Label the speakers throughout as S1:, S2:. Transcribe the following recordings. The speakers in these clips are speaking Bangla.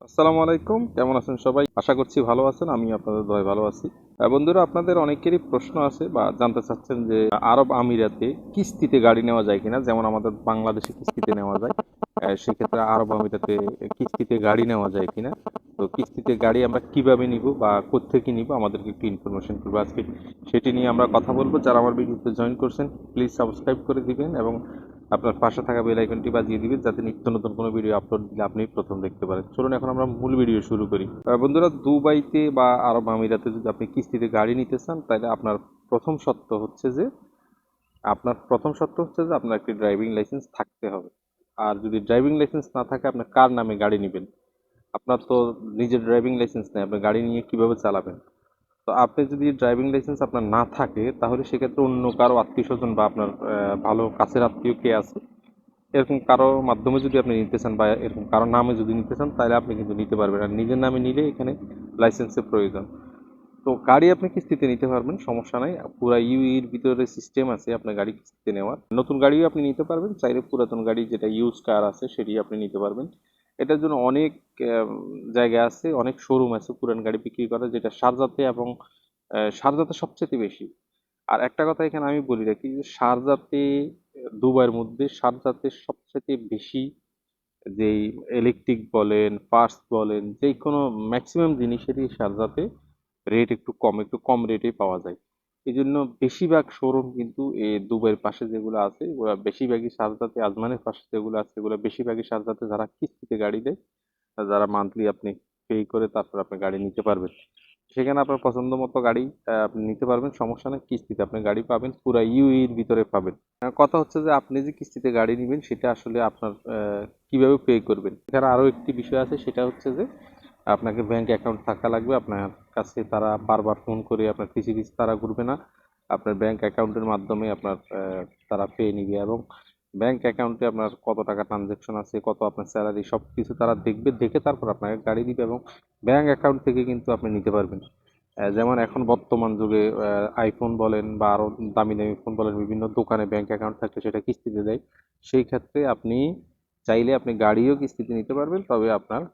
S1: আসসালামু আলাইকুম, কেমন আছেন সবাই? আশা করছি ভালো আছেন। আমি আপনাদের দোয়ায় ভালো আছি। বন্ধুরা, আপনাদের অনেকেরই প্রশ্ন আছে বা জানতে চাচ্ছেন যে আরব আমিরাতে কিস্তিতে গাড়ি নেওয়া যায় কিনা, যেমন আমাদের বাংলাদেশে কিস্তিতে নেওয়া যায়। সেক্ষেত্রে আরব আমিরাতে কিস্তিতে গাড়ি নেওয়া যায় কিনা, তো কিস্তিতে গাড়ি আমরা কিভাবে নিব বা কোত্থেকে নিব, আমাদেরকে একটু ইনফরমেশন করবো আজকে। সেটি নিয়ে আমরা কথা বলবো। যারা আমার ভিডিওতে জয়েন করছেন, প্লিজ সাবস্ক্রাইব করে দিবেন এবং আপনার পাশে থাকা বেল আইকনটি বাজিয়ে দিবেন, যাতে নিত্য নতুন কোনো ভিডিও আপলোড দিলে আপনি প্রথম দেখতে পারেন। চলুন এখন আমরা মূল ভিডিও শুরু করি। বন্ধুরা, দুবাইতে বা আরব আমিরাতে যদি আপনি কিস্তিতে গাড়ি নিতে চান, তাহলে আপনার প্রথম শর্ত হচ্ছে যে আপনার একটি ড্রাইভিং লাইসেন্স থাকতে হবে। আর যদি ড্রাইভিং লাইসেন্স না থাকে, আপনি কার নামে গাড়ি নেবেন? আপনার তো নিজের ড্রাইভিং লাইসেন্স নেই, আপনি গাড়ি নিয়ে কিভাবে চালাবেন? তো আপনি যদি ড্রাইভিং লাইসেন্স আপনার না থাকে, তাহলে সেক্ষেত্রে অন্য কারো আত্মীয় স্বজন বা আপনার ভালো কাছের আত্মীয় কে আছে, এরকম কারো মাধ্যমে যদি আপনি নিতে চান বা এরকম কারো নামে যদি নিতে চান, তাহলে আপনি কিন্তু নিতে পারবেন। আর নিজের নামে নিলে এখানে লাইসেন্সের প্রয়োজন। তো গাড়ি আপনি কিস্তিতে নিতে পারবেন, সমস্যা নাই। পুরা ইউইর ভিতরে সিস্টেম আছে আপনার গাড়ি কিস্তিতে নেওয়ার। নতুন গাড়িও আপনি নিতে পারবেন, চাইলে পুরাতন গাড়ি যেটা ইউজ কার আছে সেটি আপনি নিতে পারবেন। এটার জন্য অনেক জায়গা আছে, অনেক শোরুম আছে পুরান গাড়ি বিক্রি করার, যেটা শারজাতে এবং শারজাতে সবচেয়ে বেশি। আর একটা কথা এখানে আমি বলি রাখি যে শারজাতে, দুবাইয়ের মধ্যে শারজাতে সবচেয়ে বেশি যেই ইলেকট্রিক বলেন, পার্টস বলেন, যে কোনো ম্যাক্সিমাম জিনিসেরই শারজাতে রেট একটু কম রেটে পাওয়া যায়। এই জন্য বেশিরভাগ শোরুম কিন্তু এই দুবাইয়ের পাশে যেগুলো আছে, ওরা বেশিরভাগই শারজাতে, আজমানের পাশে যেগুলো আছে, এগুলো বেশিরভাগই শারজাতে যারা কিস্তিতে গাড়ি দেয়, যারা মান্থলি আপনি পে করে তারপর আপনি গাড়ি নিতে পারবেন। সেখানে আপনার পছন্দ মতো গাড়ি আপনি নিতে পারবেন, সমস্যা নেই। কিস্তিতে আপনি গাড়ি পাবেন, পুরা ইউএইর ভিতরে পাবেন। কথা হচ্ছে যে আপনি যে কিস্তিতে গাড়ি নেবেন, সেটা আসলে আপনার কিভাবে পে করবেন। এখানে আরও একটি বিষয় আছে, সেটা হচ্ছে যে আপনাকে ব্যাংক অ্যাকাউন্ট থাকা লাগবে। আপনার কাছে তারা বারবার ফোন করে আপনার পিছিয়ে পিছিয়ে তারা ঘুরবে না। আপনার ব্যাংক অ্যাকাউন্টের মাধ্যমে আপনার তারা পে নিবে, এবং ব্যাংক অ্যাকাউন্টে আপনার কত টাকা ট্রানজ্যাকশন আছে, কত আপনার স্যালারি, সব কিছু তারা দেখবে। দেখে তারপর আপনাকে গাড়ি দিবে, এবং ব্যাংক অ্যাকাউন্ট থেকে কিন্তু আপনি নিতে পারবেন। যেমন এখন বর্তমান যুগে আইফোন বলেন বা আরও দামি দামি ফোন বলেন, বিভিন্ন দোকানে ব্যাংক অ্যাকাউন্ট থাকলে সেটা কিস্তিতে দেয়। সেই ক্ষেত্রে আপনি চাইলে আপনি গাড়িও কিস্তিতে নিতে পারবেন, তবে আপনার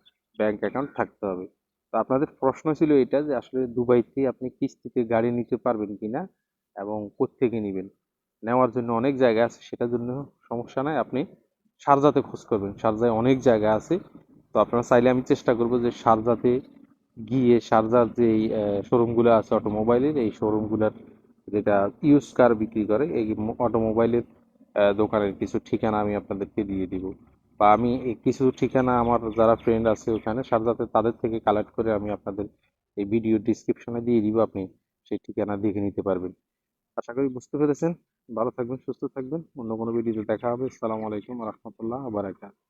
S1: ব্যাংক অ্যাকাউন্ট থাকতে হবে। তো আপনাদের প্রশ্ন ছিল এটা যে আসলে দুবাইতে আপনি কিস্তিতে গাড়ি নিতে পারবেন কিনা এবং কোত্থেকে নেবেন। নেওয়ার জন্য অনেক জায়গা আছে, সেটার জন্য সমস্যা নাই। আপনি শারজাতে খোঁজ করবেন, শারজায় অনেক জায়গা আছে। তো আপনারা চাইলে আমি চেষ্টা করব যে শারজাতে গিয়ে শারজার যে শোরুমগুলো আছে অটোমোবাইলের, এই শোরুমগুলোর যেটা ইউজ কার বিক্রি করে, এই অটোমোবাইলের দোকানের কিছু ঠিকানা আমি আপনাদেরকে দিয়ে দিব। বা আমি এই কিছু ঠিকানা আমার যারা ফ্রেন্ড আছে ওখানে শারজাতে, তাদের থেকে কালেক্ট করে আমি আপনাদের এই ভিডিও ডিসক্রিপশনে দিয়ে দিব। আপনি সেই ঠিকানা দেখে নিতে পারবেন। আশা করি বুঝতে পেরেছেন। ভালো থাকবেন, সুস্থ থাকবেন। অন্য কোনো ভিডিওতে দেখা হবে। আসসালামু আলাইকুম রহমতুল্লাহ বারাকাতুহু।